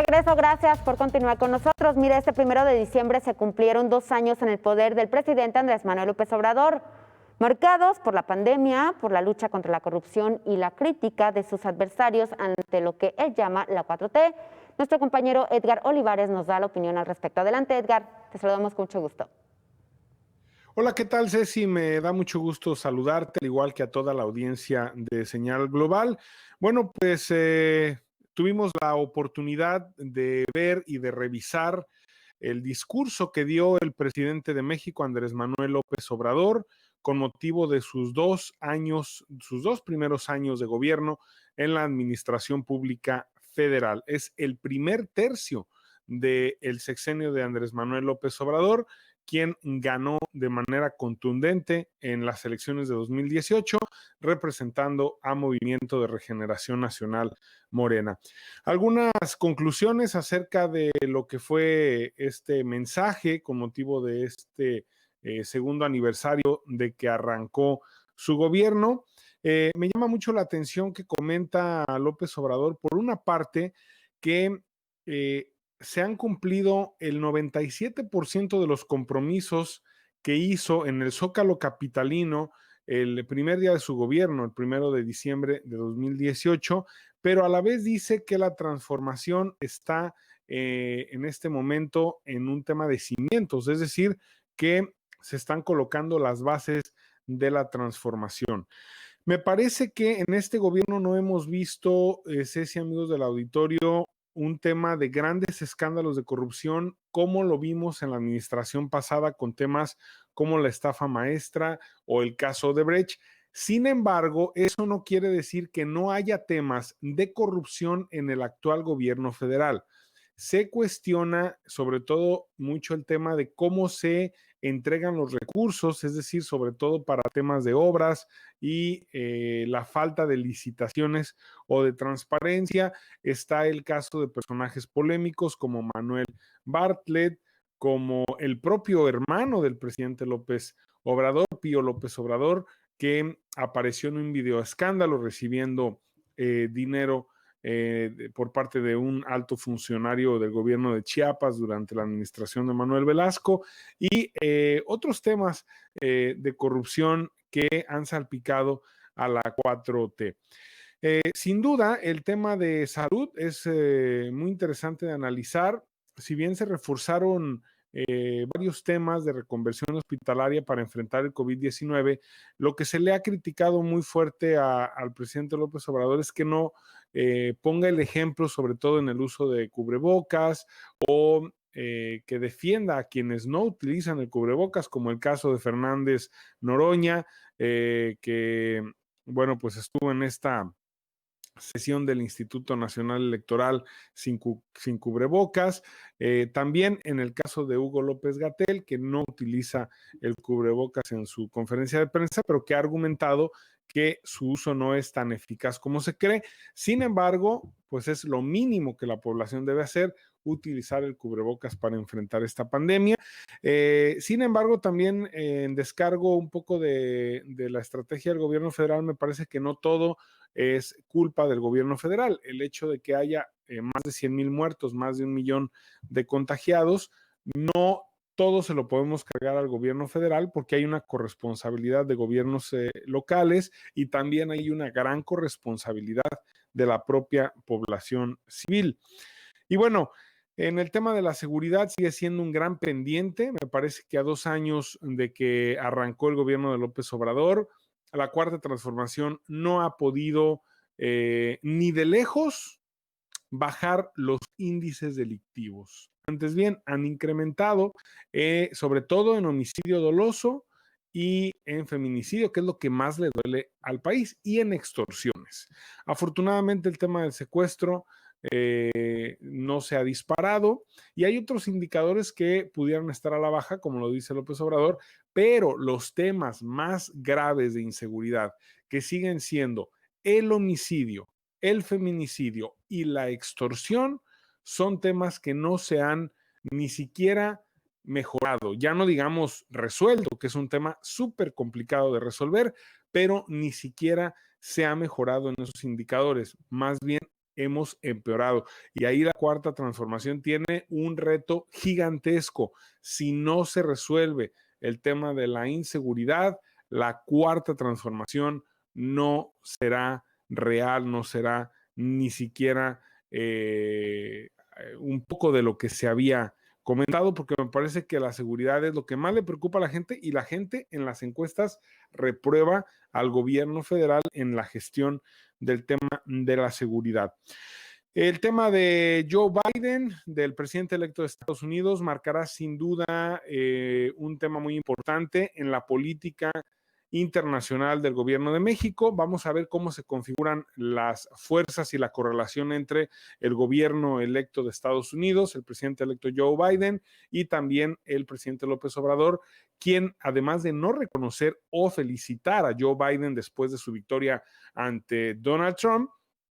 regreso, gracias por continuar con nosotros. Mire, este 1 de diciembre se cumplieron 2 años en el poder del presidente Andrés Manuel López Obrador, marcados por la pandemia, por la lucha contra la corrupción y la crítica de sus adversarios ante lo que él llama la 4T. Nuestro compañero Edgar Olivares nos da la opinión al respecto. Adelante, Edgar, te saludamos con mucho gusto. Hola, ¿qué tal, Ceci? Me da mucho gusto saludarte, al igual que a toda la audiencia de Señal Global. Bueno, pues tuvimos la oportunidad de ver y de revisar el discurso que dio el presidente de México, Andrés Manuel López Obrador, con motivo de sus 2 años, sus 2 primeros años de gobierno en la administración pública federal. Es el primer tercio del sexenio de Andrés Manuel López Obrador, quien ganó de manera contundente en las elecciones de 2018, representando a Movimiento de Regeneración Nacional Morena. Algunas conclusiones acerca de lo que fue este mensaje con motivo de este segundo aniversario de que arrancó su gobierno. Me llama mucho la atención que comenta López Obrador, por una parte, que se han cumplido el 97% de los compromisos que hizo en el Zócalo capitalino el primer día de su gobierno, el 1 de diciembre de 2018, pero a la vez dice que la transformación está en este momento en un tema de cimientos, es decir, que se están colocando las bases de la transformación. Me parece que en este gobierno no hemos visto, Ceci, amigos del auditorio, un tema de grandes escándalos de corrupción, como lo vimos en la administración pasada con temas como la estafa maestra o el caso de Brecht. Sin embargo, eso no quiere decir que no haya temas de corrupción en el actual gobierno federal. Se cuestiona sobre todo mucho el tema de cómo se entregan los recursos, es decir, sobre todo para temas de obras y la falta de licitaciones o de transparencia. Está el caso de personajes polémicos como Manuel Bartlett, como el propio hermano del presidente López Obrador, Pío López Obrador, que apareció en un video escándalo recibiendo dinero por parte de un alto funcionario del gobierno de Chiapas durante la administración de Manuel Velasco, y otros temas de corrupción que han salpicado a la 4T. Sin duda, el tema de salud es muy interesante de analizar. Si bien se reforzaron varios temas de reconversión hospitalaria para enfrentar el COVID-19, lo que se le ha criticado muy fuerte al presidente López Obrador es que no ponga el ejemplo, sobre todo en el uso de cubrebocas, o que defienda a quienes no utilizan el cubrebocas, como el caso de Fernández Noroña, que, bueno, pues estuvo en esta sesión del Instituto Nacional Electoral sin cubrebocas. También en el caso de Hugo López-Gatell, que no utiliza el cubrebocas en su conferencia de prensa, pero que ha argumentado que su uso no es tan eficaz como se cree. Sin embargo, pues es lo mínimo que la población debe hacer, utilizar el cubrebocas para enfrentar esta pandemia. Sin embargo, también en descargo un poco de la estrategia del gobierno federal, me parece que no todo es culpa del gobierno federal. El hecho de que haya más de 100,000 muertos, más de 1 millón de contagiados, no todo se lo podemos cargar al gobierno federal, porque hay una corresponsabilidad de gobiernos locales, y también hay una gran corresponsabilidad de la propia población civil. Y bueno, en el tema de la seguridad sigue siendo un gran pendiente. Me parece que a 2 años de que arrancó el gobierno de López Obrador, la cuarta transformación no ha podido ni de lejos bajar los índices delictivos. Antes bien, han incrementado, sobre todo en homicidio doloso y en feminicidio, que es lo que más le duele al país, y en extorsiones. Afortunadamente, el tema del secuestro no se ha disparado, y hay otros indicadores que pudieran estar a la baja, como lo dice López Obrador, pero los temas más graves de inseguridad, que siguen siendo el homicidio, el feminicidio y la extorsión, son temas que no se han ni siquiera mejorado, ya no digamos resuelto, que es un tema súper complicado de resolver, pero ni siquiera se ha mejorado en esos indicadores, más bien hemos empeorado. Y ahí la cuarta transformación tiene un reto gigantesco. Si no se resuelve el tema de la inseguridad, la cuarta transformación no será real, no será ni siquiera un poco de lo que se había comentado, porque me parece que la seguridad es lo que más le preocupa a la gente, y la gente en las encuestas reprueba al gobierno federal en la gestión del tema de la seguridad. El tema de Joe Biden, del presidente electo de Estados Unidos, marcará sin duda un tema muy importante en la política internacional del gobierno de México. Vamos a ver cómo se configuran las fuerzas y la correlación entre el gobierno electo de Estados Unidos, el presidente electo Joe Biden, y también el presidente López Obrador, quien, además de no reconocer o felicitar a Joe Biden después de su victoria ante Donald Trump,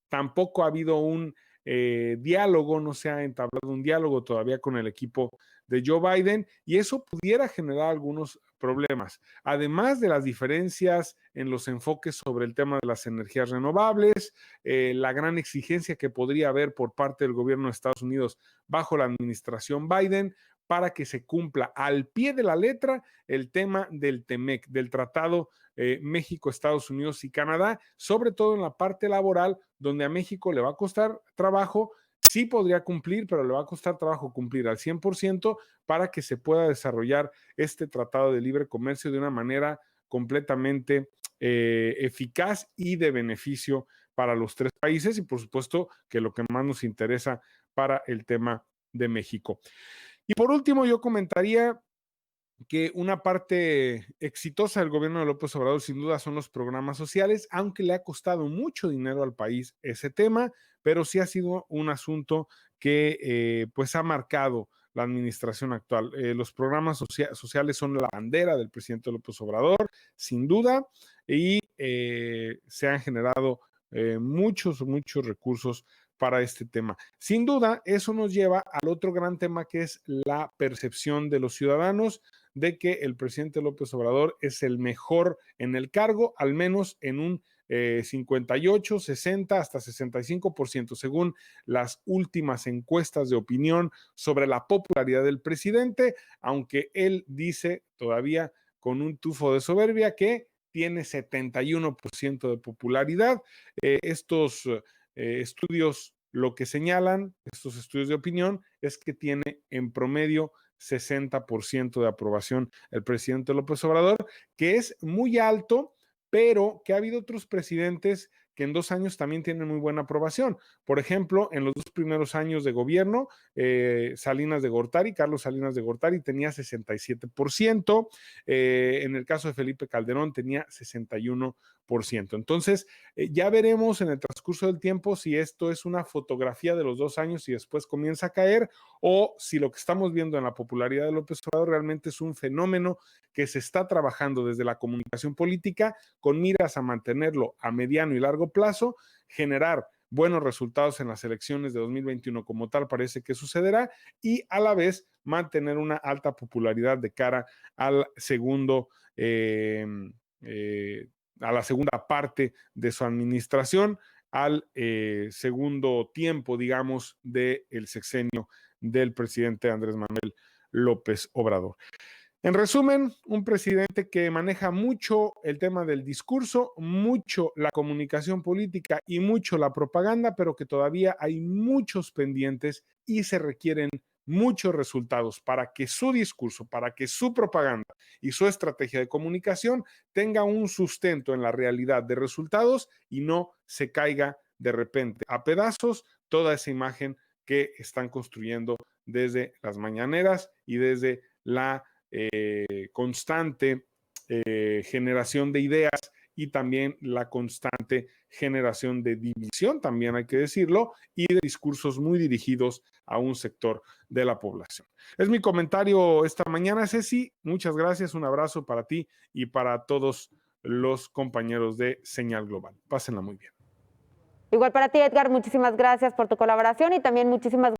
tampoco ha habido un diálogo, no se ha entablado un diálogo todavía con el equipo de Joe Biden, y eso pudiera generar algunos problemas, además de las diferencias en los enfoques sobre el tema de las energías renovables, la gran exigencia que podría haber por parte del gobierno de Estados Unidos bajo la administración Biden para que se cumpla al pie de la letra el tema del TEMEC, del Tratado México, Estados Unidos y Canadá, sobre todo en la parte laboral, donde a México le va a costar trabajo. Sí podría cumplir, pero le va a costar trabajo cumplir al 100% para que se pueda desarrollar este tratado de libre comercio de una manera completamente eficaz y de beneficio para los tres países, y por supuesto que lo que más nos interesa para el tema de México. Y por último, yo comentaría que una parte exitosa del gobierno de López Obrador sin duda son los programas sociales, aunque le ha costado mucho dinero al país ese tema, pero sí ha sido un asunto que pues ha marcado la administración actual. Los programas sociales son la bandera del presidente López Obrador, sin duda, y se han generado muchos recursos para este tema. Sin duda, eso nos lleva al otro gran tema, que es la percepción de los ciudadanos de que el presidente López Obrador es el mejor en el cargo, al menos en un 58, 60, hasta 65%, según las últimas encuestas de opinión sobre la popularidad del presidente, aunque él dice todavía con un tufo de soberbia que tiene 71% de popularidad. Estos estudios lo que señalan, estos estudios de opinión, es que tiene en promedio 60% de aprobación el presidente López Obrador, que es muy alto, pero que ha habido otros presidentes que en 2 años también tienen muy buena aprobación. Por ejemplo, en los 2 primeros años de gobierno, Carlos Salinas de Gortari tenía 67%, en el caso de Felipe Calderón tenía 61%. Entonces, ya veremos en el transcurso del tiempo si esto es una fotografía de los 2 años y después comienza a caer, o si lo que estamos viendo en la popularidad de López Obrador realmente es un fenómeno que se está trabajando desde la comunicación política con miras a mantenerlo a mediano y largo plazo, generar buenos resultados en las elecciones de 2021 como tal parece que sucederá, y a la vez mantener una alta popularidad de cara al segundo a la segunda parte de su administración, al segundo tiempo, digamos, del sexenio del presidente Andrés Manuel López Obrador. En resumen, un presidente que maneja mucho el tema del discurso, mucho la comunicación política y mucho la propaganda, pero que todavía hay muchos pendientes y se requieren muchos resultados para que su discurso, para que su propaganda y su estrategia de comunicación tenga un sustento en la realidad de resultados y no se caiga de repente a pedazos toda esa imagen que están construyendo desde las mañaneras y desde la constante generación de ideas y también la constante generación de división, también hay que decirlo, y de discursos muy dirigidos a un sector de la población. Es mi comentario esta mañana, Ceci. Muchas gracias, un abrazo para ti y para todos los compañeros de Señal Global. Pásenla muy bien. Igual para ti, Edgar, muchísimas gracias por tu colaboración y también muchísimas